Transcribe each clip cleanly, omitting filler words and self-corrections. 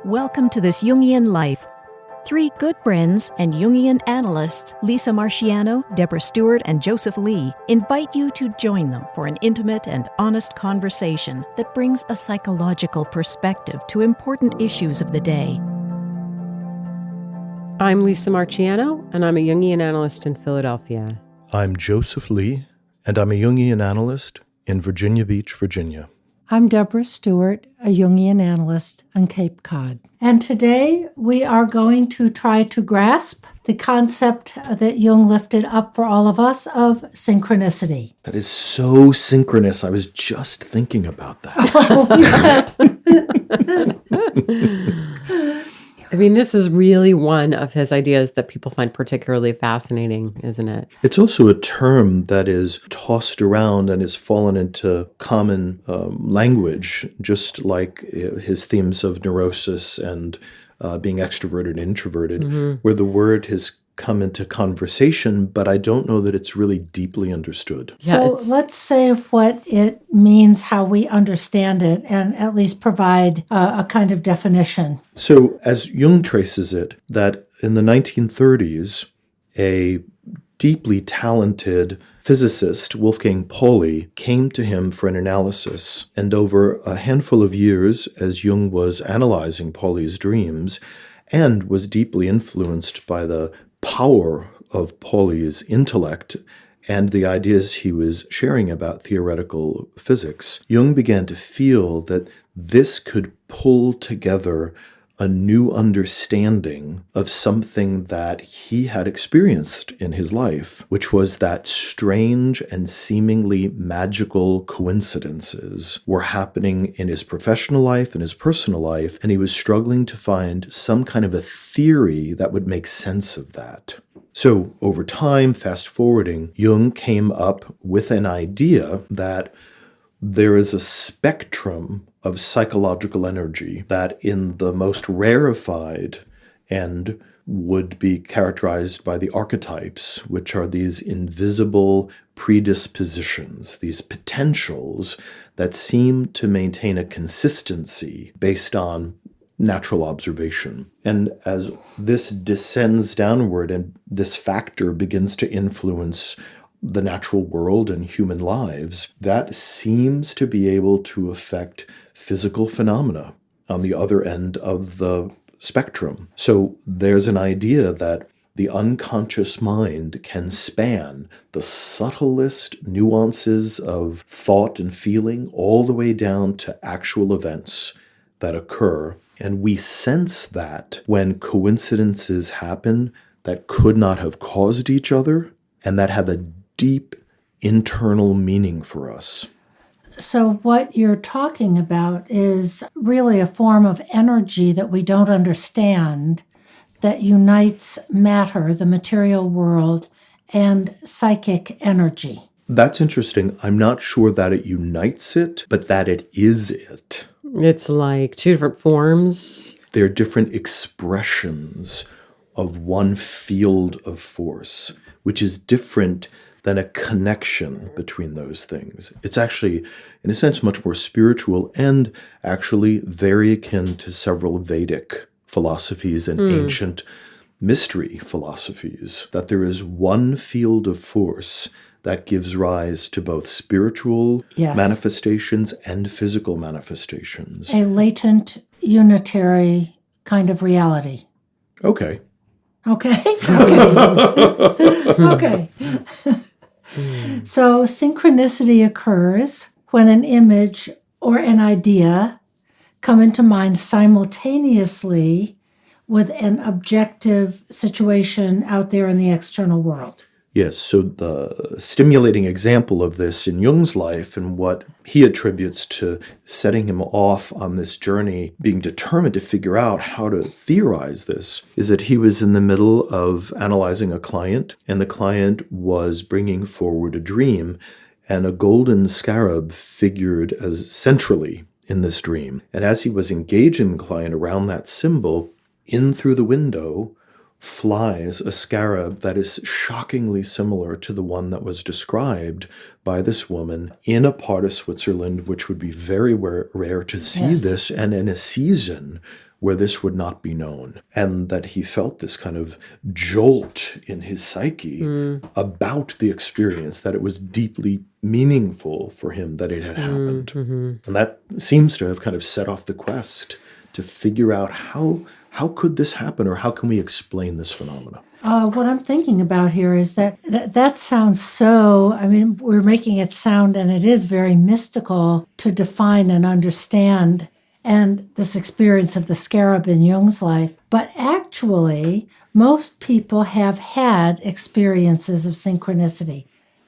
Welcome to This Jungian Life. Three good friends and Jungian analysts, Lisa Marciano, Deborah Stewart, and Joseph Lee, invite you to join them for an intimate and honest conversation that brings a psychological perspective to important issues of the day. I'm Lisa Marciano, and I'm a Jungian analyst in Philadelphia. I'm Joseph Lee, and I'm a Jungian analyst in Virginia Beach, Virginia. I'm Deborah Stewart, a Jungian analyst on Cape Cod. And today we are going to try to grasp the concept that Jung lifted up for all of us of synchronicity. That is so synchronous. I was just thinking about that. I mean, this is really one of his ideas that people find particularly fascinating, isn't it? It's also a term that is tossed around and has fallen into common language, just like his themes of neurosis and being extroverted and introverted, where the word has come into conversation, but I don't know that it's really deeply understood. So let's say what it means, how we understand it, and at least provide a kind of definition. So as Jung traces it, that in the 1930s, a deeply talented physicist, Wolfgang Pauli, came to him for an analysis. And over a handful of years, as Jung was analyzing Pauli's dreams, and was deeply influenced by the power of Pauli's intellect and the ideas he was sharing about theoretical physics, Jung began to feel that this could pull together a new understanding of something that he had experienced in his life, which was that strange and seemingly magical coincidences were happening in his professional life and his personal life, and he was struggling to find some kind of a theory that would make sense of that. So over time, fast forwarding, Jung came up with an idea that there is a spectrum of psychological energy that in the most rarefied and would be characterized by the archetypes, which are these invisible predispositions, these potentials that seem to maintain a consistency based on natural observation. And as this descends downward and this factor begins to influence the natural world and human lives, that seems to be able to affect physical phenomena on the other end of the spectrum. So there's an idea that the unconscious mind can span the subtlest nuances of thought and feeling all the way down to actual events that occur. And we sense that when coincidences happen that could not have caused each other and that have a deep internal meaning for us. So what you're talking about is really a form of energy that we don't understand that unites matter, the material world, and psychic energy. That's interesting. I'm not sure that it unites it, but that it is it. It's like two different forms. They're different expressions of one field of force, which is different than a connection between those things. It's actually, in a sense, much more spiritual and actually very akin to several Vedic philosophies and ancient mystery philosophies, that there is one field of force that gives rise to both spiritual manifestations and physical manifestations. A latent, unitary kind of reality. Okay. Okay. So synchronicity occurs when an image or an idea come into mind simultaneously with an objective situation out there in the external world. Yes, so the stimulating example of this in Jung's life and what he attributes to setting him off on this journey, being determined to figure out how to theorize this, is that he was in the middle of analyzing a client, and the client was bringing forward a dream, and a golden scarab figured as centrally in this dream. And as he was engaging the client around that symbol, in through the window flies a scarab that is shockingly similar to the one that was described by this woman in a part of Switzerland, which would be very rare to see this, and in a season where this would not be known, and that he felt this kind of jolt in his psyche about the experience, that it was deeply meaningful for him that it had happened. And that seems to have kind of set off the quest to figure out how could this happen, or how can we explain this phenomena? What I'm thinking about here is that sounds so, I mean, we're making it sound, and it is very mystical to define and understand, and this experience of the scarab in Jung's life. But actually, most people have had experiences of synchronicity.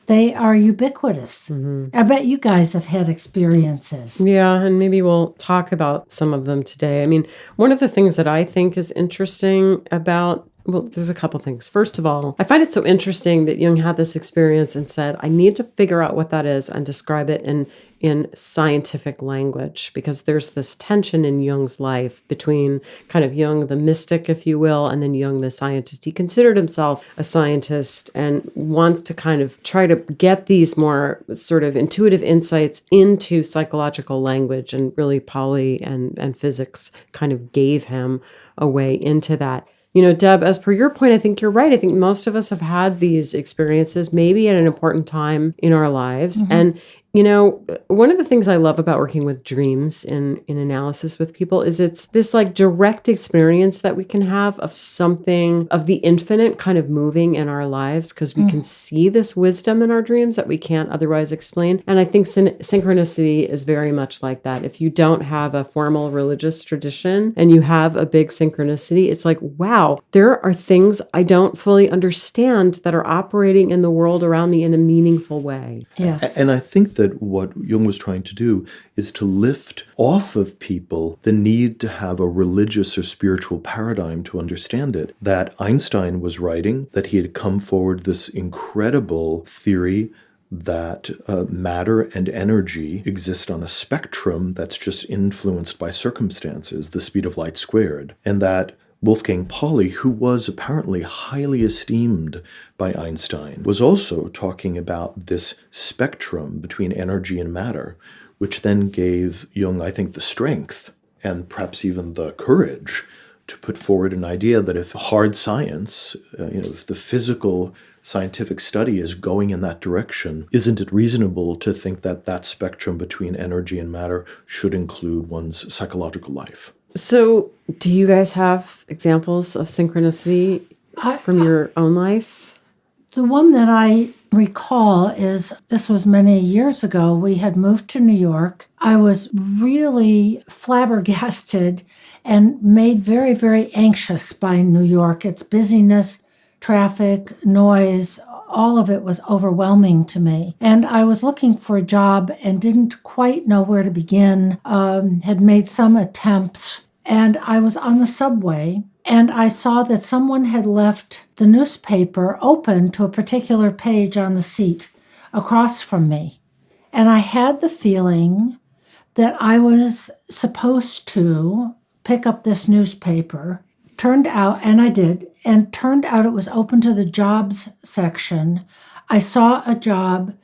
They are ubiquitous. I bet you guys have had experiences. Yeah, and maybe we'll talk about some of them today. I mean, one of the things that I think is interesting about, well, there's a couple things. First of all, I find it so interesting that Jung had this experience and said, I need to figure out what that is and describe it in scientific language, because there's this tension in Jung's life between kind of Jung, the mystic, if you will, and then Jung, the scientist. He considered himself a scientist and wants to kind of try to get these more sort of intuitive insights into psychological language, and really Pauli and physics kind of gave him a way into that. You know, Deb, as per your point, I think you're right. I think most of us have had these experiences, maybe at an important time in our lives. And you know, one of the things I love about working with dreams in analysis with people is it's this like direct experience that we can have of something of the infinite kind of moving in our lives, because we can see this wisdom in our dreams that we can't otherwise explain. And I think synchronicity is very much like that. If you don't have a formal religious tradition and you have a big synchronicity, it's like, wow, there are things I don't fully understand that are operating in the world around me in a meaningful way. Yes. And I think that what Jung was trying to do is to lift off of people the need to have a religious or spiritual paradigm to understand it. That Einstein was writing, that he had come forward this incredible theory that matter and energy exist on a spectrum that's just influenced by circumstances, the speed of light squared, and that Wolfgang Pauli, who was apparently highly esteemed by Einstein, was also talking about this spectrum between energy and matter, which then gave Jung, I think, the strength and perhaps even the courage to put forward an idea that if hard science, if the physical scientific study is going in that direction, isn't it reasonable to think that that spectrum between energy and matter should include one's psychological life? So do you guys have examples of synchronicity from your own life? The one that I recall is, this was many years ago, we had moved to New York. I was really flabbergasted and made very, very anxious by New York. Its busyness, traffic, noise, all of it was overwhelming to me. And I was looking for a job and didn't quite know where to begin, had made some attempts. And I was on the subway, and I saw that someone had left the newspaper open to a particular page on the seat across from me. And I had the feeling that I was supposed to pick up this newspaper. Turned out, and I did, and turned out it was open to the jobs section. I saw a job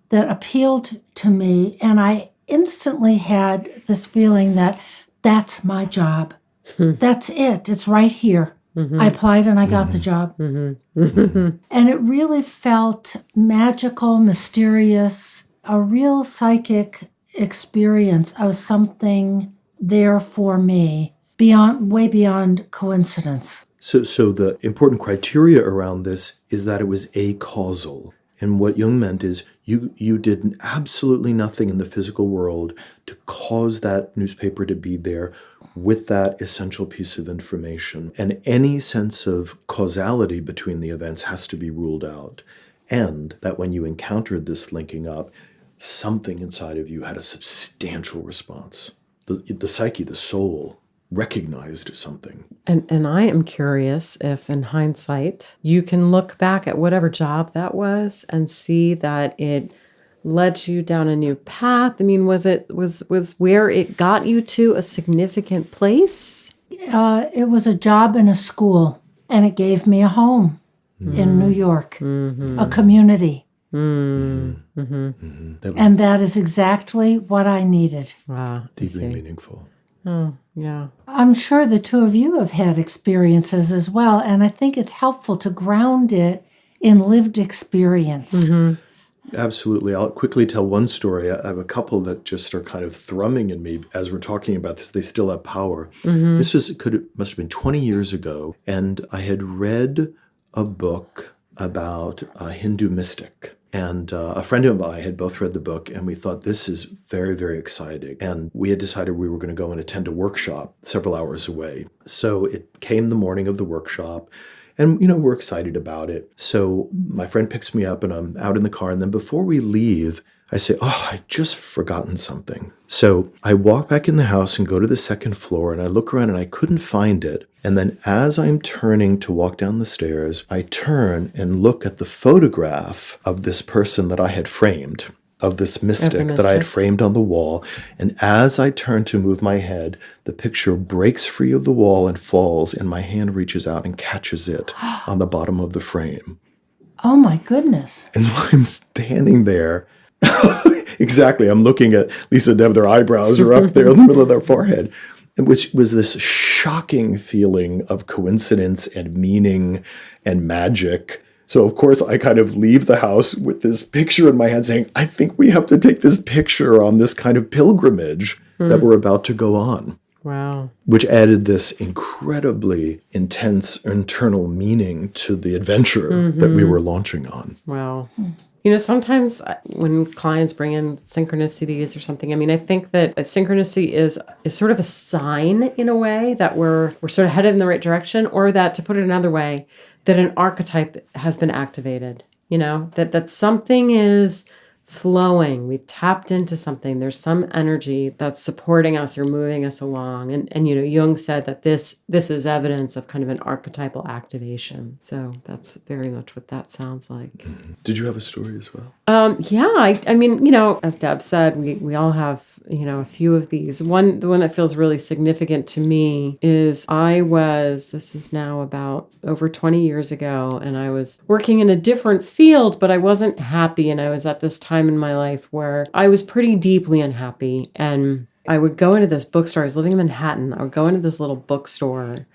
that appealed to me, and I instantly had this feeling that that's my job. That's it. It's right here. I applied and I got the job. And it really felt magical, mysterious, a real psychic experience of something there for me, way beyond coincidence. So the important criteria around this is that it was acausal. And what Jung meant is you did absolutely nothing in the physical world to cause that newspaper to be there with that essential piece of information. And any sense of causality between the events has to be ruled out. And that when you encountered this linking up, something inside of you had a substantial response. The psyche, the soul, recognized something. And I am curious if, in hindsight, you can look back at whatever job that was and see that it led you down a new path. I mean, was where it got you to a significant place? It was a job in a school, and it gave me a home in New York, a community. And that is exactly what I needed. Wow, deeply meaningful. Oh, yeah. I'm sure the two of you have had experiences as well, and I think it's helpful to ground it in lived experience. Mm-hmm. Absolutely. I'll quickly tell one story. I have a couple that just are kind of thrumming in me as we're talking about this. They still have power. Mm-hmm. Must have been 20 years ago, and I had read a book about a Hindu mystic. And a friend and I had both read the book, and we thought, this is very, very exciting. And we had decided we were going to go and attend a workshop several hours away. So it came the morning of the workshop. And, we're excited about it. So my friend picks me up and I'm out in the car. And then before we leave, I say, I just forgotten something. So I walk back in the house and go to the second floor and I look around and I couldn't find it. And then as I'm turning to walk down the stairs, I turn and look at the photograph of this person that I had framed, of this mystic that I had framed on the wall. And as I turn to move my head, the picture breaks free of the wall and falls, and my hand reaches out and catches it on the bottom of the frame. Oh my goodness. And I'm standing there. Exactly. I'm looking at Lisa and Deb, their eyebrows are up there in the middle of their forehead, which was this shocking feeling of coincidence and meaning and magic. So, of course, I kind of leave the house with this picture in my hand saying, I think we have to take this picture on this kind of pilgrimage that we're about to go on. Wow. Which added this incredibly intense internal meaning to the adventure that we were launching on. Wow. Sometimes when clients bring in synchronicities or something, I think that a synchronicity is sort of a sign in a way that we're sort of headed in the right direction, or that, to put it another way, that an archetype has been activated, that something is flowing. We've tapped into something. There's some energy that's supporting us or moving us along. And Jung said that this is evidence of kind of an archetypal activation. So that's very much what that sounds like. Mm-hmm. Did you have a story as well? Yeah. As Deb said, we all have, a few of these. The one that feels really significant to me is this is now about over 20 years ago, and I was working in a different field, but I wasn't happy. And I was at this time in my life where I was pretty deeply unhappy. And I would go into this bookstore. I was living in Manhattan. I would go into this little bookstore,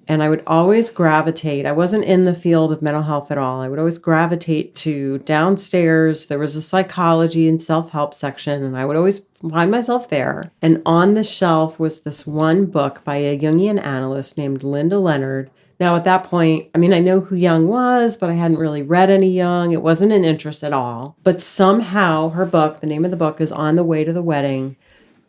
and I would always gravitate. I wasn't in the field of mental health at all. I would always gravitate to downstairs. There was a psychology and self-help section, and I would always find myself there. And on the shelf was this one book by a Jungian analyst named Linda Leonard. Now, at that point, I know who Jung was, but I hadn't really read any Jung. It wasn't an interest at all. But somehow her book, the name of the book is On the Way to the Wedding.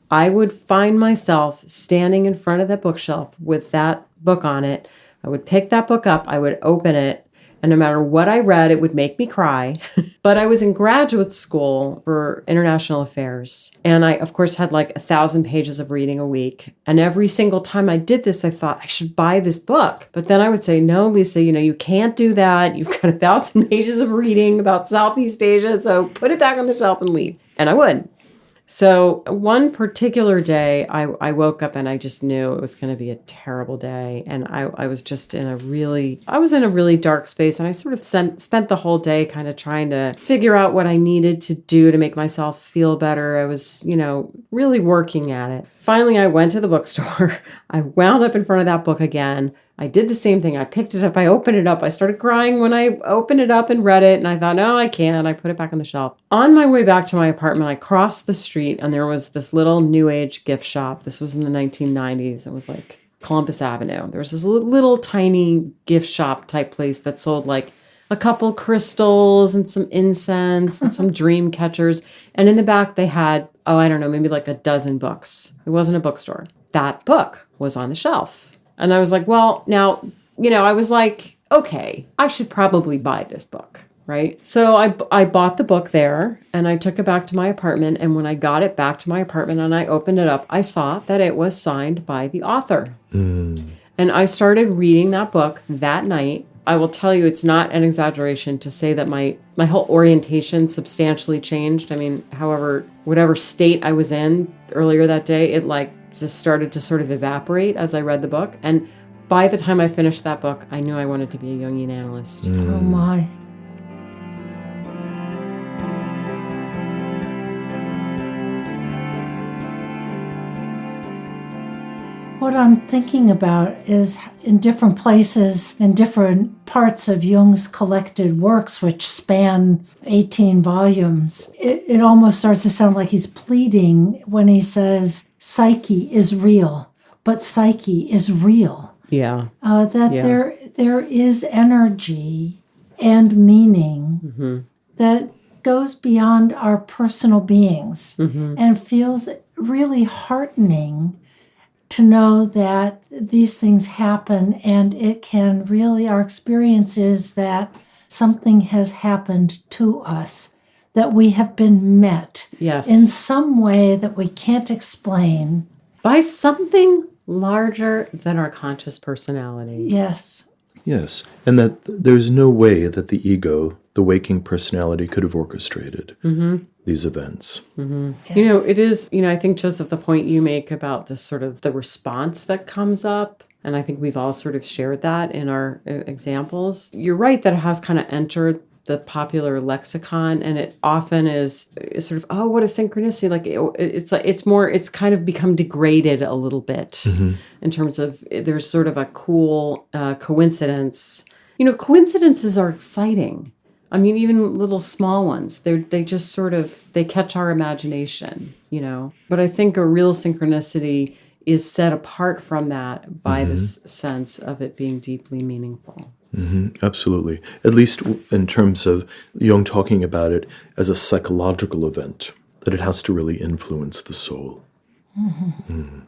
I would find myself standing in front of that bookshelf with that book on it. I would pick that book up, I would open it, and no matter what I read, it would make me cry. But I was in graduate school for international affairs, and I, of course, had like 1,000 pages of reading a week. And every single time I did this, I thought I should buy this book. But then I would say, no, Lisa, you can't do that. You've got 1,000 pages of reading about Southeast Asia, so put it back on the shelf and leave. And I would. So one particular day, I woke up and I just knew it was going to be a terrible day. And I was just in a really dark space. And I sort of spent the whole day kind of trying to figure out what I needed to do to make myself feel better. I was, really working at it. Finally, I went to the bookstore. I wound up in front of that book again. I did the same thing. I picked it up. I opened it up. I started crying when I opened it up and read it. And I thought, no, I can't. I put it back on the shelf. On my way back to my apartment, I crossed the street and there was this little new age gift shop. This was in the 1990s. It was like Columbus Avenue. There was this little tiny gift shop type place that sold like a couple crystals and some incense and some dream catchers. And in the back they had, maybe like a dozen books. It wasn't a bookstore. That book was on the shelf. And I was like, well, now, I was like, okay, I should probably buy this book, right? So I bought the book there and I took it back to my apartment. And when I got it back to my apartment and I opened it up, I saw that it was signed by the author. And I started reading that book that night. I will tell you, it's not an exaggeration to say that my whole orientation substantially changed. Whatever state I was in earlier that day, it just started to sort of evaporate as I read the book. And by the time I finished that book, I knew I wanted to be a Jungian analyst. Oh my. What I'm thinking about is in different places, in different parts of Jung's collected works, which span 18 volumes, it almost starts to sound like he's pleading when he says, psyche is real, but psyche is real. Yeah. There is energy and meaning that goes beyond our personal beings and feels really heartening to know that these things happen, and it can really, our experience is that something has happened to us, that we have been met in some way that we can't explain. By something larger than our conscious personality. Yes. Yes, and that there's no way that the ego, the waking personality, could have orchestrated these events. Yeah. You know, it is, I think, Joseph, the point you make about this sort of the response that comes up, and I think we've all sort of shared that in our examples. You're right that it has kind of entered the popular lexicon, and it often is sort of, oh, what a synchronicity. Like it's kind of become degraded a little bit in terms of there's sort of a cool coincidence. Coincidences are exciting. I mean, even little small ones, they just sort of, they catch our imagination, But I think a real synchronicity is set apart from that by this sense of it being deeply meaningful. Absolutely. At least in terms of Jung talking about it as a psychological event, that it has to really influence the soul.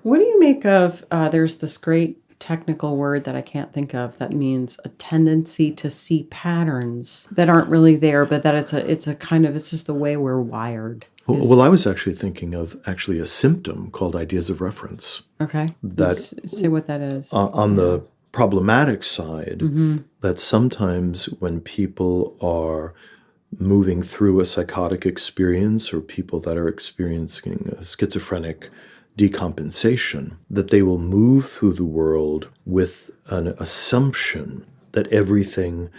What do you make of, there's this great technical word that I can't think of that means a tendency to see patterns that aren't really there, but that it's just the way we're wired. Well, I was actually thinking of a symptom called ideas of reference. Okay. Say what that is. On the problematic side, that sometimes when people are moving through a psychotic experience, or people that are experiencing a schizophrenic decompensation, that they will move through the world with an assumption that everything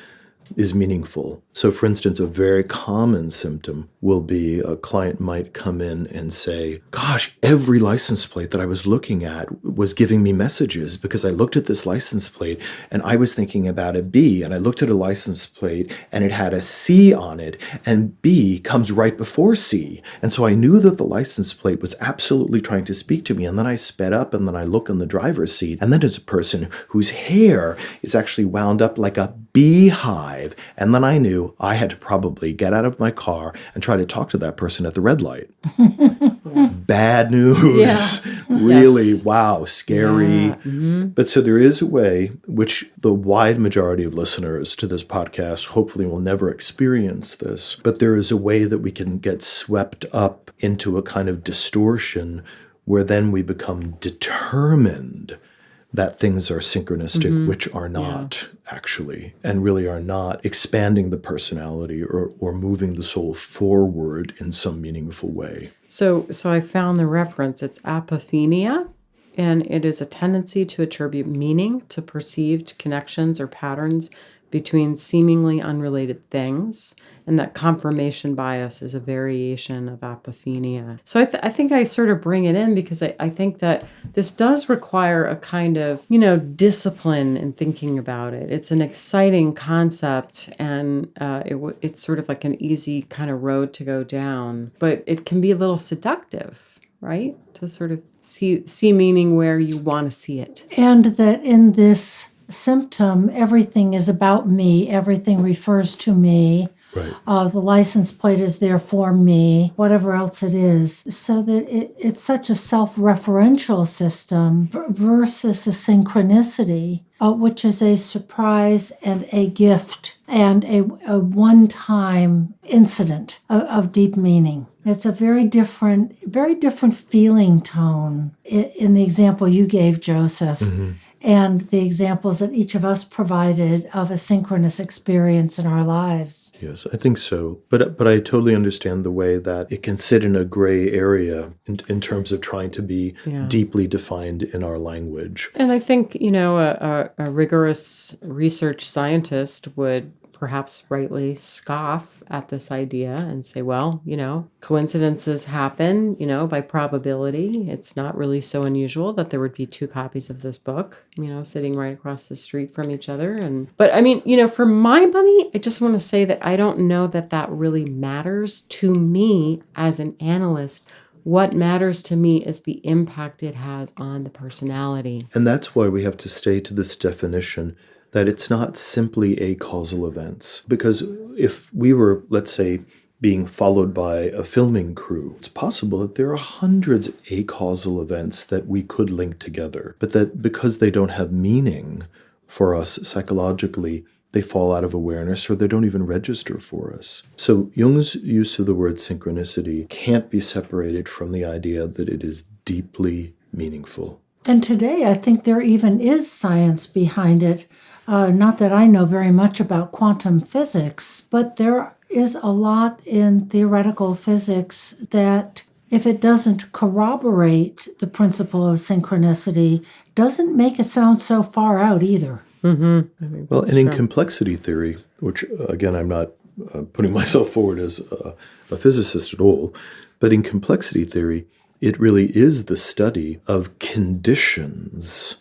is meaningful. So, for instance, a very common symptom will be a client might come in and say, gosh, every license plate that I was looking at was giving me messages, because I looked at this license plate and I was thinking about a B, and I looked at a license plate and it had a C on it, and B comes right before C. And so I knew that the license plate was absolutely trying to speak to me. And then I sped up, and then I look in the driver's seat, and then there's a person whose hair is actually wound up like a beehive. And then I knew I had to probably get out of my car and try to talk to that person at the red light. Bad news. Yeah. Really, Yes. Wow, scary. Yeah. But so there is a way, which the wide majority of listeners to this podcast hopefully will never experience this, but there is a way that we can get swept up into a kind of distortion where then we become determined that things are synchronistic, which are not actually, and really are not expanding the personality or moving the soul forward in some meaningful way. So I found the reference. It's apophenia, and it is a tendency to attribute meaning to perceived connections or patterns between seemingly unrelated things, and that confirmation bias is a variation of apophenia. So I think I sort of bring it in because I think that this does require a kind of, discipline in thinking about it. It's an exciting concept, and it's sort of like an easy kind of road to go down, but it can be a little seductive, right? To sort of see meaning where you want to see it. And that in this symptom, everything is about me, everything refers to me. Right. The license plate is there for me, whatever else it is. So that it's such a self-referential system versus a synchronicity, which is a surprise and a gift and a one-time incident of deep meaning. It's a very different feeling tone in the example you gave, Joseph. And the examples that each of us provided of a synchronous experience in our lives. Yes, I think so. But I totally understand the way that it can sit in a gray area in terms of trying to be deeply defined in our language. And I think, a rigorous research scientist would perhaps rightly scoff at this idea and say, well, coincidences happen, by probability. It's not really so unusual that there would be two copies of this book, sitting right across the street from each other. But I mean, for my money, I just want to say that I don't know that that really matters to me as an analyst. What matters to me is the impact it has on the personality. And that's why we have to stay to this definition that it's not simply acausal events. Because if we were, let's say, being followed by a filming crew, it's possible that there are hundreds of acausal events that we could link together, but that because they don't have meaning for us psychologically, they fall out of awareness or they don't even register for us. So Jung's use of the word synchronicity can't be separated from the idea that it is deeply meaningful. And today, I think there even is science behind it. Not that I know very much about quantum physics, but there is a lot in theoretical physics that, if it doesn't corroborate the principle of synchronicity, doesn't make it sound so far out either. Mm-hmm. Well, and in complexity theory, which, again, I'm not putting myself forward as a physicist at all, but in complexity theory, it really is the study of conditions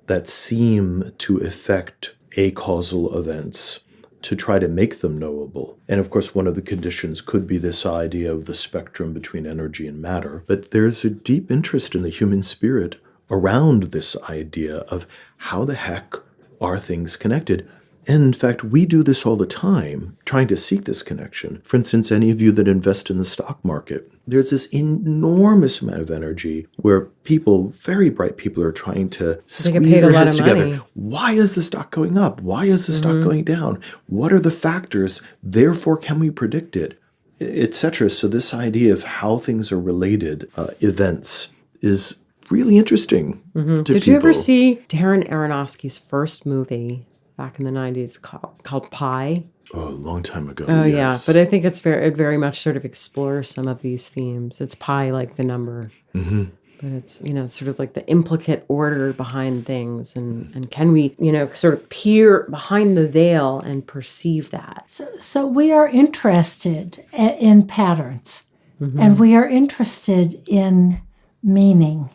that seem to affect acausal events to try to make them knowable. And of course, one of the conditions could be this idea of the spectrum between energy and matter. But there's a deep interest in the human spirit around this idea of how the heck are things connected. And in fact, we do this all the time, trying to seek this connection. For instance, any of you that invest in the stock market, there's this enormous amount of energy where people, very bright people, are trying to squeeze their heads together. Why is the stock going up? Why is the stock going down? What are the factors? Therefore, can we predict it? Etc. So this idea of how things are related, events, is really interesting to Did people. you ever see Darren Aronofsky's first movie back in the 90s called Pi? Oh, a long time ago. Oh, yes. yeah. But I think it very much sort of explores some of these themes. It's pi like the number. Mm-hmm. But it's, sort of like the implicate order behind things. And can we, sort of peer behind the veil and perceive that? So we are interested in patterns, and we are interested in meaning.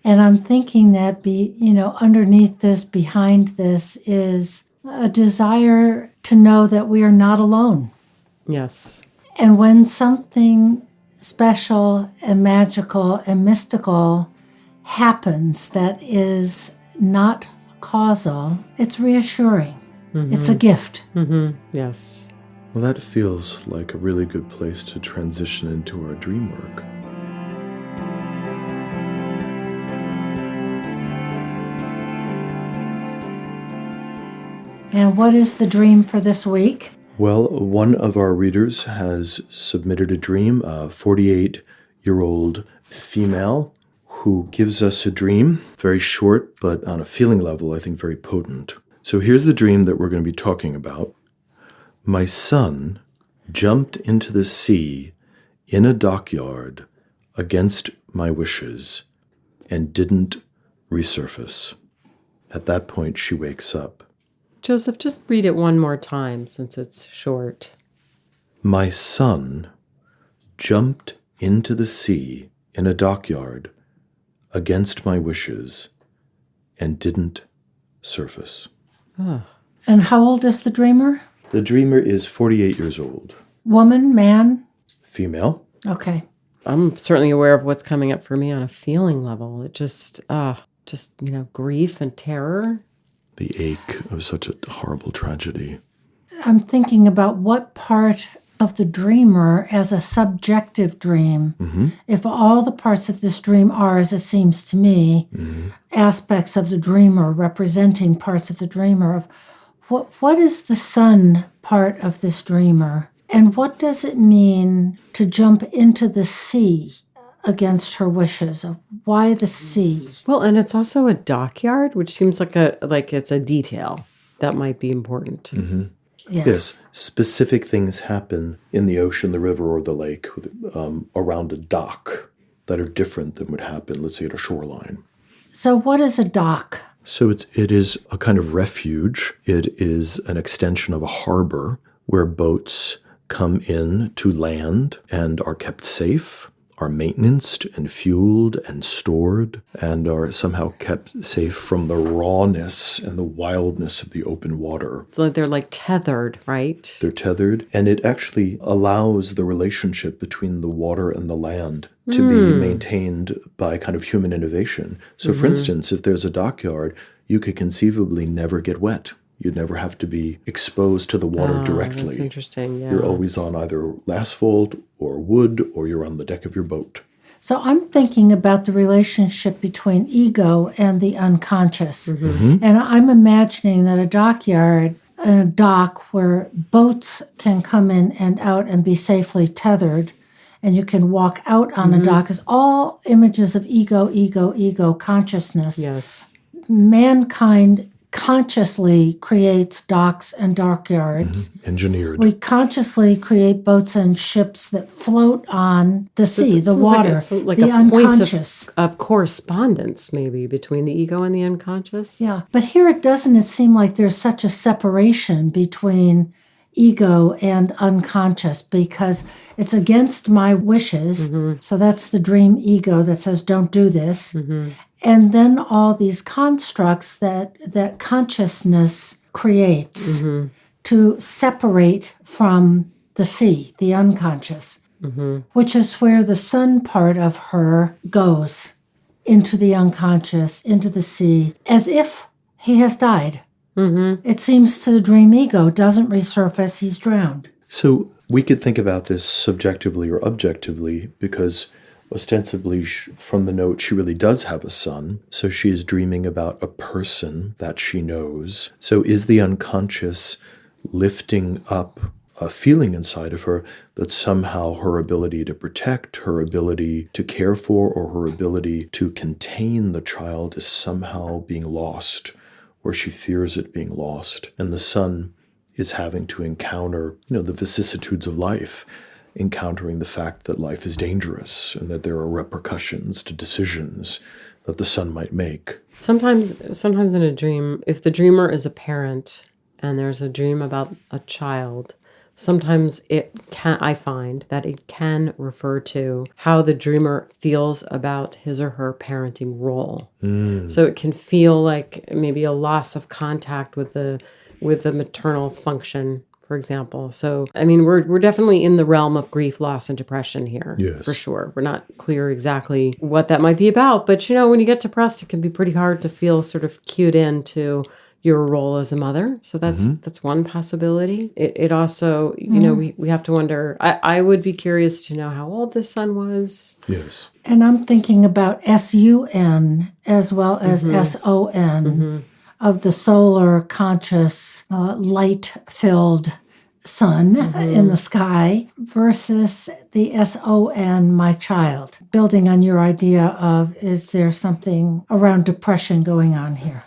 And I'm thinking that underneath this, behind this, is a desire to know that we are not alone. Yes. And when something special and magical and mystical happens that is not causal, it's reassuring. It's a gift. Yes. Well, that feels like a really good place to transition into our dream work. And what is the dream for this week? Well, one of our readers has submitted a dream, a 48-year-old female who gives us a dream, very short, but on a feeling level, I think very potent. So here's the dream that we're going to be talking about. My son jumped into the sea in a dockyard against my wishes and didn't resurface. At that point, she wakes up. Joseph, just read it one more time since it's short. My son jumped into the sea in a dockyard against my wishes and didn't surface. Oh. And how old is the dreamer? The dreamer is 48 years old. Woman, man? Female. Okay. I'm certainly aware of what's coming up for me on a feeling level. It just grief and terror. The ache of such a horrible tragedy. I'm thinking about what part of the dreamer as a subjective dream, if all the parts of this dream are, as it seems to me, aspects of the dreamer representing parts of the dreamer, of what is the son part of this dreamer? And what does it mean to jump into the sea against her wishes? Why the sea? Well, and it's also a dockyard, which seems like it's a detail that might be important. Yes. Specific things happen in the ocean, the river, or the lake around a dock that are different than would happen, let's say, at a shoreline. So what is a dock? So it is a kind of refuge. It is an extension of a harbor where boats come in to land and are kept safe, are maintenanced and fueled and stored, and are somehow kept safe from the rawness and the wildness of the open water. So they're like tethered, right? They're tethered, and it actually allows the relationship between the water and the land to be maintained by kind of human innovation. So, for instance, if there's a dockyard, you could conceivably never get wet. You'd never have to be exposed to the water directly. That's interesting, yeah. You're always on either asphalt or wood, or you're on the deck of your boat. So I'm thinking about the relationship between ego and the unconscious. And I'm imagining that a dockyard and a dock where boats can come in and out and be safely tethered, and you can walk out on a dock, is all images of ego, consciousness. Yes. Mankind consciously creates docks and dockyards. Engineered. We consciously create boats and ships that float on the sea, the Seems water, like the a point unconscious. of correspondence, maybe, between the ego and the unconscious. Yeah, but here it doesn't seem like there's such a separation between ego and unconscious, because it's against my wishes. So that's the dream ego that says, don't do this. And then all these constructs that consciousness creates to separate from the sea, the unconscious, which is where the sun part of her goes into the unconscious, into the sea, as if he has died. It seems to the dream ego, doesn't resurface, he's drowned. So we could think about this subjectively or objectively, because ostensibly from the note, she really does have a son. So she is dreaming about a person that she knows. So is the unconscious lifting up a feeling inside of her that somehow her ability to protect, her ability to care for, or her ability to contain the child is somehow being lost, or she fears it being lost. And the son is having to encounter, the vicissitudes of life, encountering the fact that life is dangerous and that there are repercussions to decisions that the son might make. Sometimes in a dream, if the dreamer is a parent and there's a dream about a child, sometimes I find that it can refer to how the dreamer feels about his or her parenting role. So it can feel like maybe a loss of contact with the maternal function, for example. So, I mean, we're definitely in the realm of grief, loss, and depression here. Yes. For sure. We're not clear exactly what that might be about, but when you get depressed, it can be pretty hard to feel sort of cued into your role as a mother. So that's one possibility. It also, we have to wonder, I would be curious to know how old the son was. Yes. And I'm thinking about SUN as well as SON, of the solar conscious, light-filled sun in the sky versus the SON, my child. Building on your idea of, is there something around depression going on here?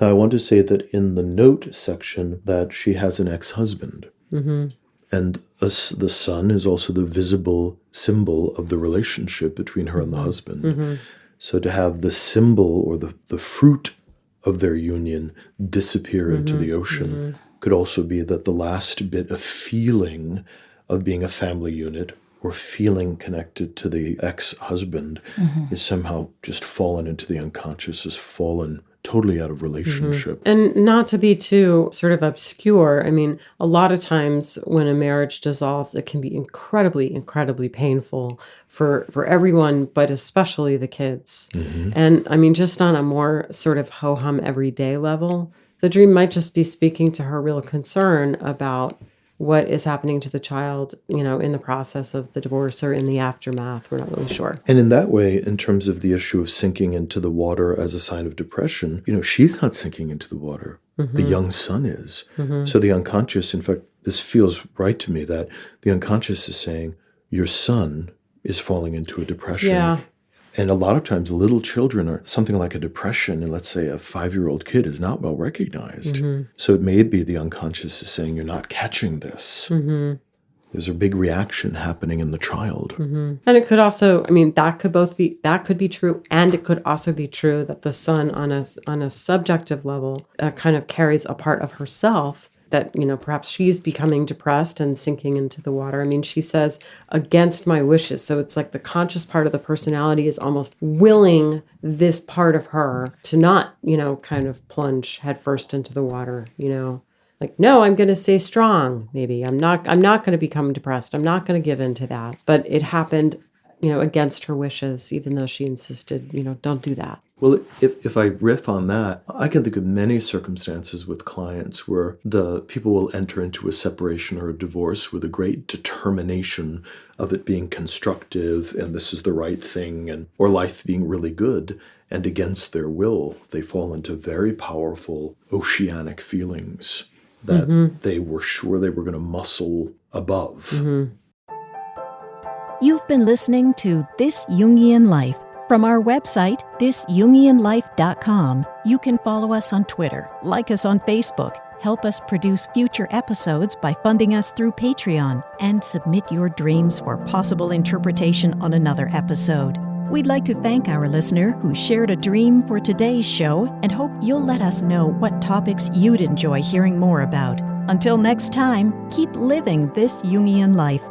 I want to say that in the note section that she has an ex-husband. And the sun is also the visible symbol of the relationship between her and the husband. So to have the symbol or the fruit of their union disappear into the ocean could also be that the last bit of feeling of being a family unit or feeling connected to the ex-husband is somehow just fallen into the unconscious, is fallen totally out of relationship. And not to be too sort of obscure, I mean, a lot of times when a marriage dissolves, it can be incredibly, incredibly painful for everyone, but especially the kids. And I mean, just on a more sort of ho-hum everyday level, the dream might just be speaking to her real concern about what is happening to the child, in the process of the divorce or in the aftermath. We're not really sure. And in that way, in terms of the issue of sinking into the water as a sign of depression, she's not sinking into the water. The young son is. So the unconscious, in fact, this feels right to me, that the unconscious is saying, your son is falling into a depression. Yeah. And a lot of times little children are something like a depression, and let's say a 5-year-old kid is not well recognized. So it may be the unconscious is saying, you're not catching this. There's a big reaction happening in the child. And it could also, I mean, that could be true. And it could also be true that the son on a subjective level kind of carries a part of herself that, perhaps she's becoming depressed and sinking into the water. I mean, she says, against my wishes. So it's like the conscious part of the personality is almost willing this part of her to not, kind of plunge headfirst into the water, Like, no, I'm going to stay strong. Maybe I'm not going to become depressed. I'm not going to give in to that. But it happened, against her wishes, even though she insisted, don't do that. Well, if I riff on that, I can think of many circumstances with clients where the people will enter into a separation or a divorce with a great determination of it being constructive and this is the right thing, or life being really good. And against their will, they fall into very powerful oceanic feelings that they were sure they were going to muscle above. You've been listening to This Jungian Life. From our website, thisjungianlife.com, you can follow us on Twitter, like us on Facebook, help us produce future episodes by funding us through Patreon, and submit your dreams for possible interpretation on another episode. We'd like to thank our listener who shared a dream for today's show and hope you'll let us know what topics you'd enjoy hearing more about. Until next time, keep living this Jungian life.